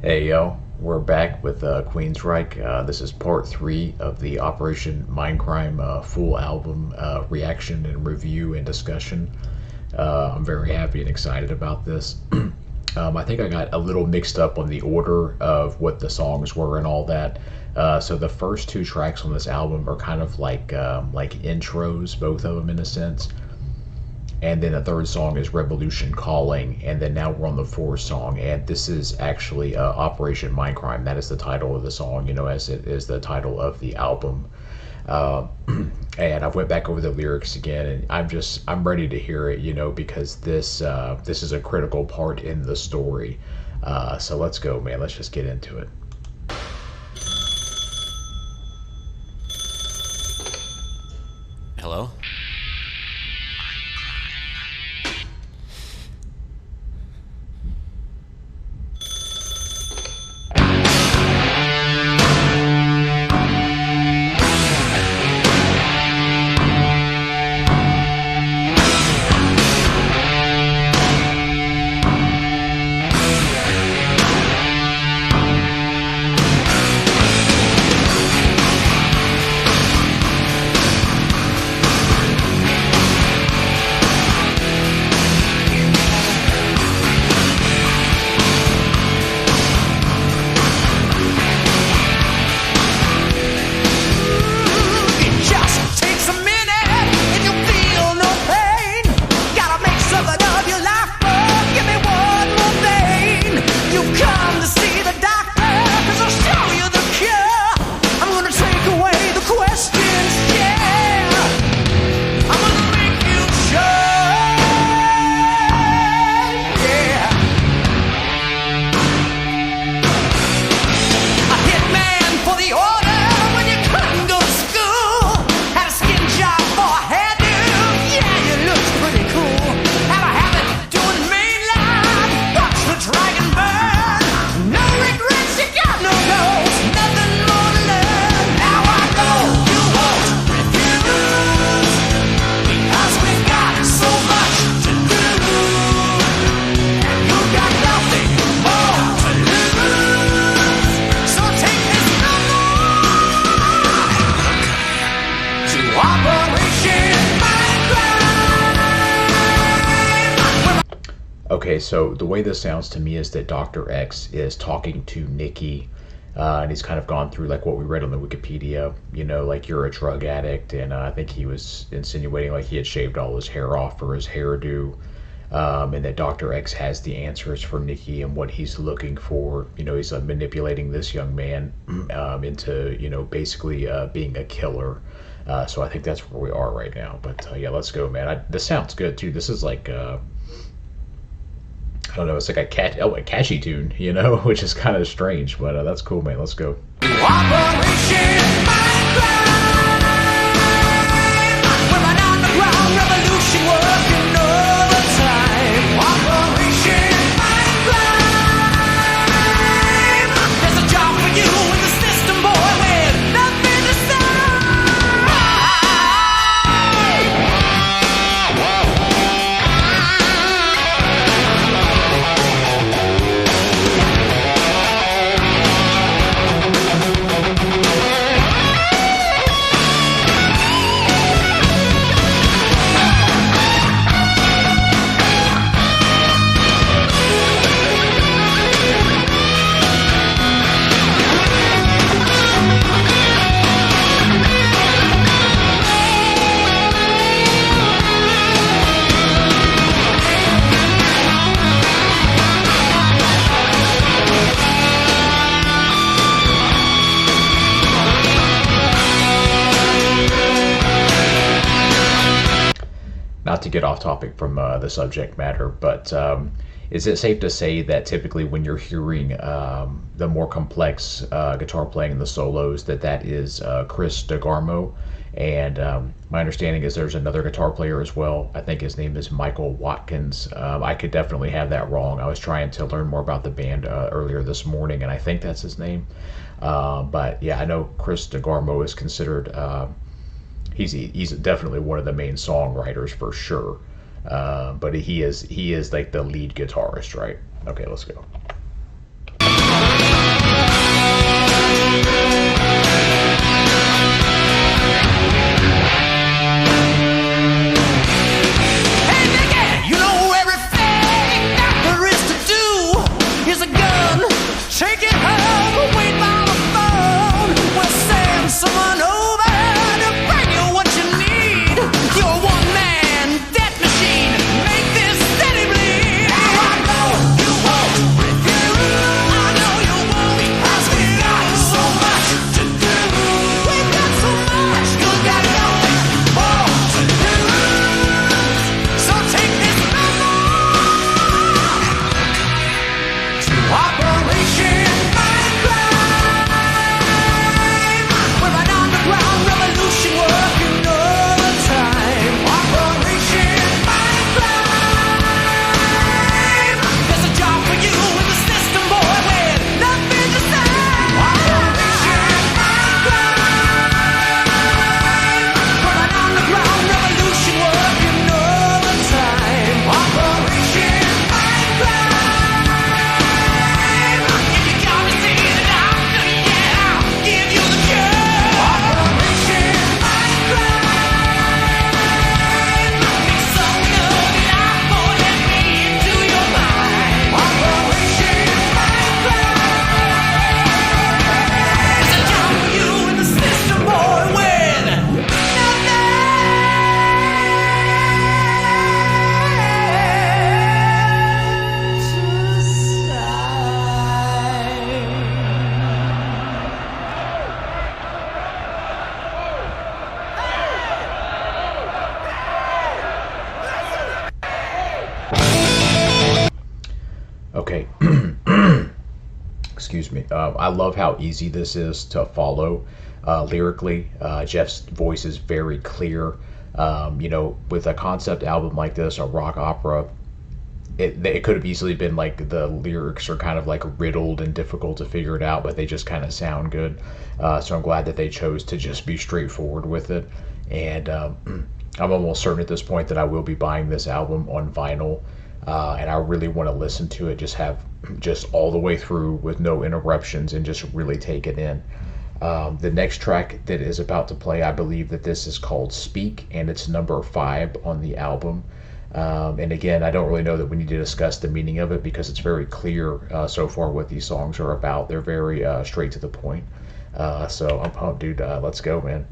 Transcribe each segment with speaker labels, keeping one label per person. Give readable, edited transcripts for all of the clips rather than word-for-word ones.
Speaker 1: Hey yo, we're back with Queensryche. This is part 3 of the Operation Mindcrime full album reaction and review and discussion. I'm very happy and excited about this. I think I got a little mixed up on the order of what the songs were and all that. So the first 2 tracks on this album are kind of like intros, both of them in a sense. And then the third song is Revolution Calling, and then now we're on the fourth song, and this is actually Operation Mindcrime. That is the title of the song, you know, as it is the title of the album. And I went back over the lyrics again, and I'm ready to hear it, you know, because this is a critical part in the story. So let's go, man. Let's just get into it.
Speaker 2: Hello?
Speaker 1: Okay, so the way this sounds to me is that Dr. X is talking to Nikki, and he's kind of gone through like what we read on the Wikipedia, you know, like you're a drug addict, and I think he was insinuating like he had shaved all his hair off for his hairdo, and that Dr. X has the answers for Nikki and what he's looking for. You know, he's manipulating this young man into, you know, basically being a killer. So I think that's where we are right now. But yeah, let's go, man. This sounds good too. This is like I don't know, it's like a catchy tune, you know, which is kind of strange, but that's cool, man. Let's go. Not to get off topic from the subject matter, but is it safe to say that typically when you're hearing the more complex guitar playing in the solos, that is Chris DeGarmo? And my understanding is there's another guitar player as well. I think his name is Michael Watkins. I could definitely have that wrong. I was trying to learn more about the band earlier this morning, and I think that's his name. But yeah, I know Chris DeGarmo is considered he's definitely one of the main songwriters for sure. But he is like the lead guitarist, right? Okay, let's go.
Speaker 2: Take it home, wait by the phone. We'll send someone over to bring you what you need. You're one man, death machine. Make this city bleed. I know you won't refuse. I know you won't, because we've got so much to do. We've got so much, you've got nothing more to do. So take this number to Operation Mindcrime. We're an underground revolution working overtime. Operation Mindcrime. There's a job for you in the system, boy, with nothing to say. Operation Mindcrime. We're an underground revolution working overtime. Operation Mindcrime. If you gotta see the doctor, yeah, I'll give you the cure. Operation Mindcrime. Make something of your life, boy, let me into your mind. Operation Mindcrime. There's a job for you in the system, boy, with nothing to
Speaker 1: Okay. Excuse me. I love how easy this is to follow lyrically. Jeff's voice is very clear. With a concept album like this, a rock opera, it could have easily been like the lyrics are kind of like riddled and difficult to figure it out, but they just kind of sound good. So I'm glad that they chose to just be straightforward with it. And I'm almost certain at this point that I will be buying this album on vinyl. And I really want to listen to it, just all the way through with no interruptions and just really take it in. The next track that is about to play, I believe that this is called Speak, and it's number 5 on the album. And again, I don't really know that we need to discuss the meaning of it because it's very clear so far what these songs are about. They're very straight to the point. So I'm pumped, dude. Let's go, man.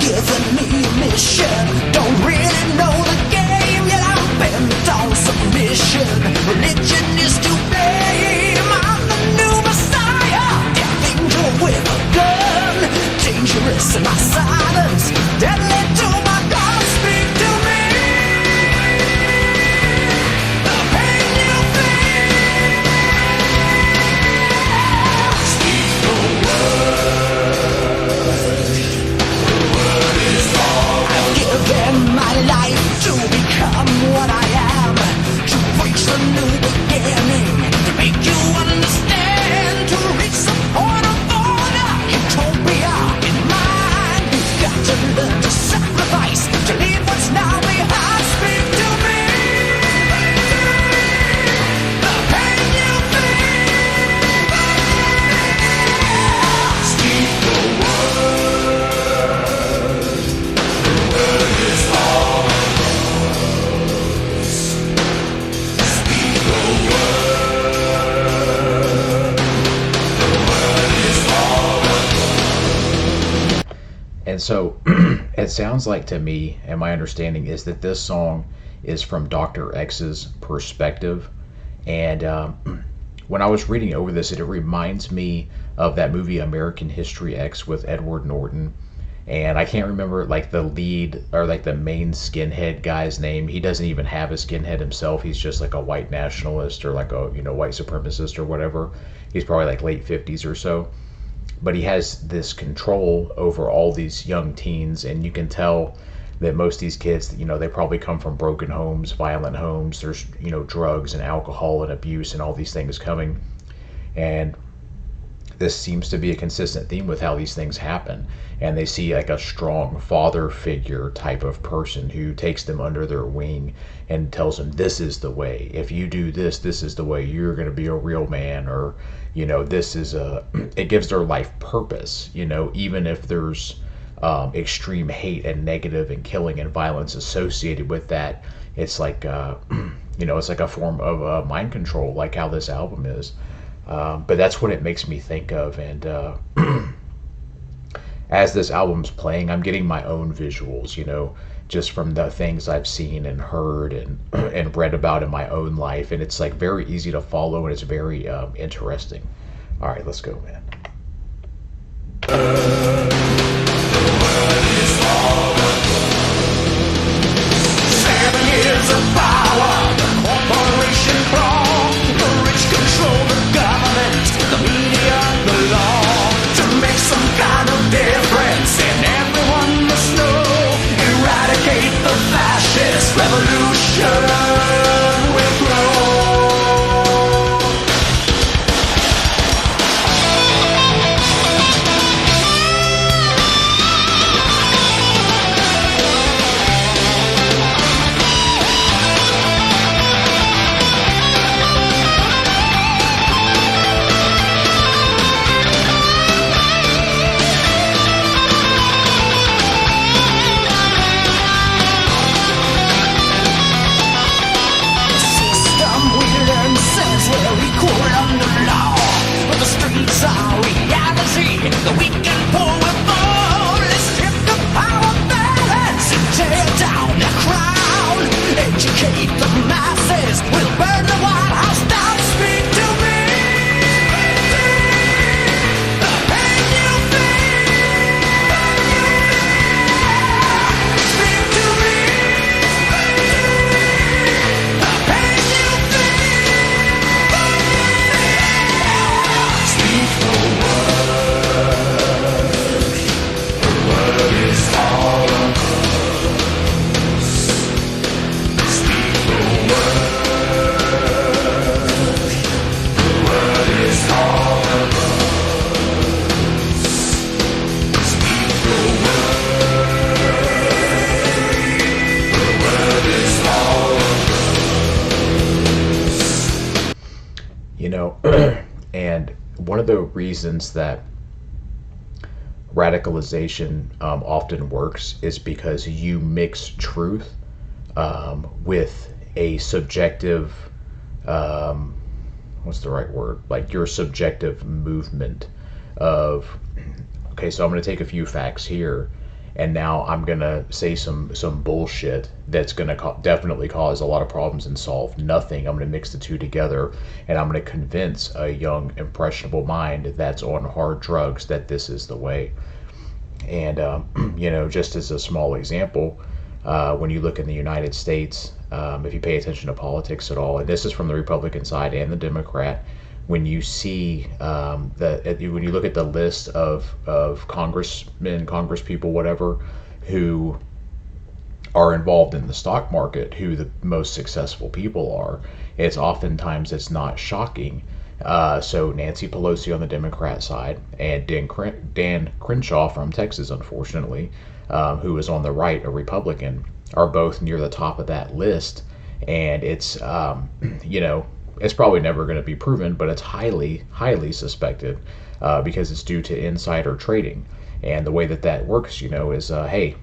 Speaker 2: giving me a mission. Don't really know the game, yet I'm bent on submission. Religion is to blame. I'm the new messiah, death angel with a gun. Dangerous in my silence, deadly to my God. Speak to me. The pain you feel. Speak the word. I've given my life to become what I am, to preach the new beginning, to make you understand, to reach the point of order, utopia in mind. You've got to learn to sacrifice, to leave what's now behind. Speak to me. The pain you feel. Speak the word. The word is all of us. Speak the word. The word is all of us.
Speaker 1: And so it sounds like to me, and my understanding is that this song is from Dr. X's perspective. And when I was reading over this, it reminds me of that movie American History X with Edward Norton. And I can't remember like the lead or like the main skinhead guy's name. He doesn't even have a skinhead himself. He's just like a white nationalist or like a white supremacist or whatever. He's probably like late 50s or so. But he has this control over all these young teens, and you can tell that most of these kids, they probably come from broken homes, violent homes. There's drugs and alcohol and abuse and all these things coming. And this seems to be a consistent theme with how these things happen. And they see like a strong father figure type of person who takes them under their wing and tells them, this is the way. If you do this, this is the way. You're going to be a real man. Or, this is it gives their life purpose, even if there's extreme hate and negative and killing and violence associated with that. It's like, it's like a form of mind control, like how this album is. But that's what it makes me think of. And as this album's playing, I'm getting my own visuals, just from the things I've seen and heard and read about in my own life. And it's like very easy to follow, and it's very interesting. All right, let's go, man.
Speaker 2: 7 years of power, the corporation crawl, the rich control the government, the media, the law, to make some kind of difference, and everyone must know, eradicate the fascist revolution will grow. The weak and poor will fall. Let's strip the power balance and tear down the crown. Educate the masses. We'll burn the White House down. Speak to me. The pain you feel. Speak to me. The pain you feel. Speak the word.
Speaker 1: And one of the reasons that radicalization often works is because you mix truth with a subjective, what's the right word? Like your subjective movement of, okay, so I'm going to take a few facts here, and now I'm going to say some bullshit that's going to definitely cause a lot of problems and solve nothing. I'm going to mix the two together, and I'm going to convince a young, impressionable mind that's on hard drugs that this is the way. And, just as a small example, when you look in the United States, if you pay attention to politics at all, and this is from the Republican side and the Democrat, when you see when you look at the list of congressmen, congresspeople, whatever, who are involved in the stock market, who the most successful people are, it's not shocking. So Nancy Pelosi on the Democrat side and Dan Crenshaw from Texas, unfortunately, who is on the right, a Republican, are both near the top of that list. And it's, it's probably never going to be proven, but it's highly, highly suspected because it's due to insider trading. And the way that works, is, hey,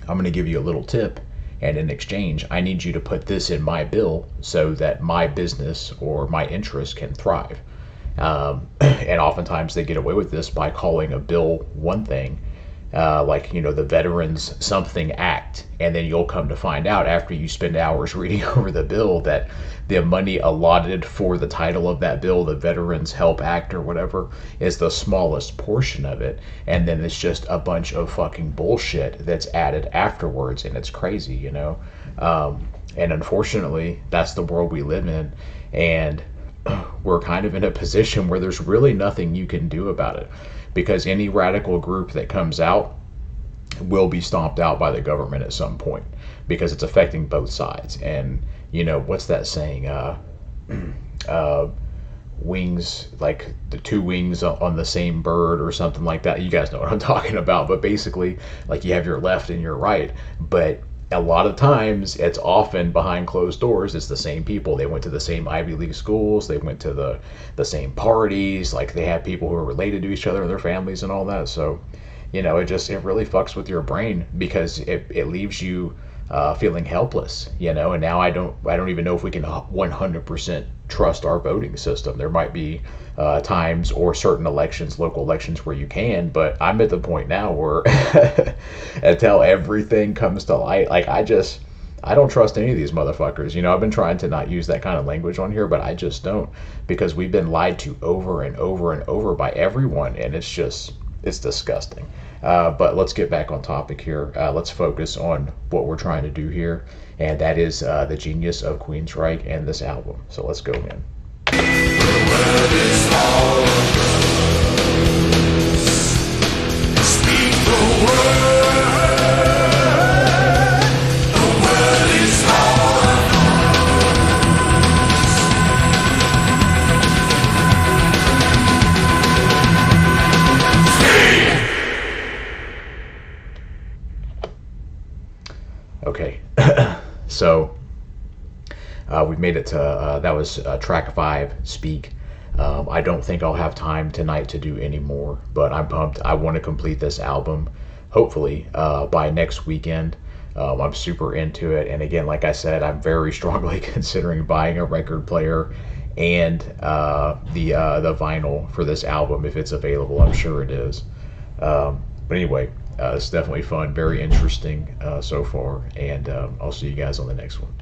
Speaker 1: I'm going to give you a little tip, and in exchange, I need you to put this in my bill so that my business or my interest can thrive. And oftentimes they get away with this by calling a bill one thing, like, the Veterans Something Act. And then you'll come to find out after you spend hours reading over the bill that the money allotted for the title of that bill, the Veterans Help Act or whatever, is the smallest portion of it. And then it's just a bunch of fucking bullshit that's added afterwards. And it's crazy, And unfortunately, that's the world we live in. And we're kind of in a position where there's really nothing you can do about it, because any radical group that comes out will be stomped out by the government at some point, because it's affecting both sides. And what's that saying, wings, like the two wings on the same bird or something like that. You guys know what I'm talking about. But basically, like you have your left and your right. But a lot of times, it's often behind closed doors. It's the same people. They went to the same Ivy League schools. They went to the same parties. Like they have people who are related to each other and their families and all that. So, it really fucks with your brain because it leaves you feeling helpless, and now I don't even know if we can 100% trust our voting system. There might be times or certain elections, local elections, where you can, but I'm at the point now where until everything comes to light, like I don't trust any of these motherfuckers. I've been trying to not use that kind of language on here, but I just don't, because we've been lied to over and over and over by everyone, and it's disgusting. But let's get back on topic here. Let's focus on what we're trying to do here, and that is the genius of Queensryche and this album. So let's go, man. Okay, so we've made it to that was track 5, Speak. I don't think I'll have time tonight to do any more, but I'm pumped. I want to complete this album, hopefully by next weekend. I'm super into it, and again, like I said, I'm very strongly considering buying a record player and the vinyl for this album if it's available. I'm sure it is. But anyway, it's definitely fun, very interesting so far, and I'll see you guys on the next one.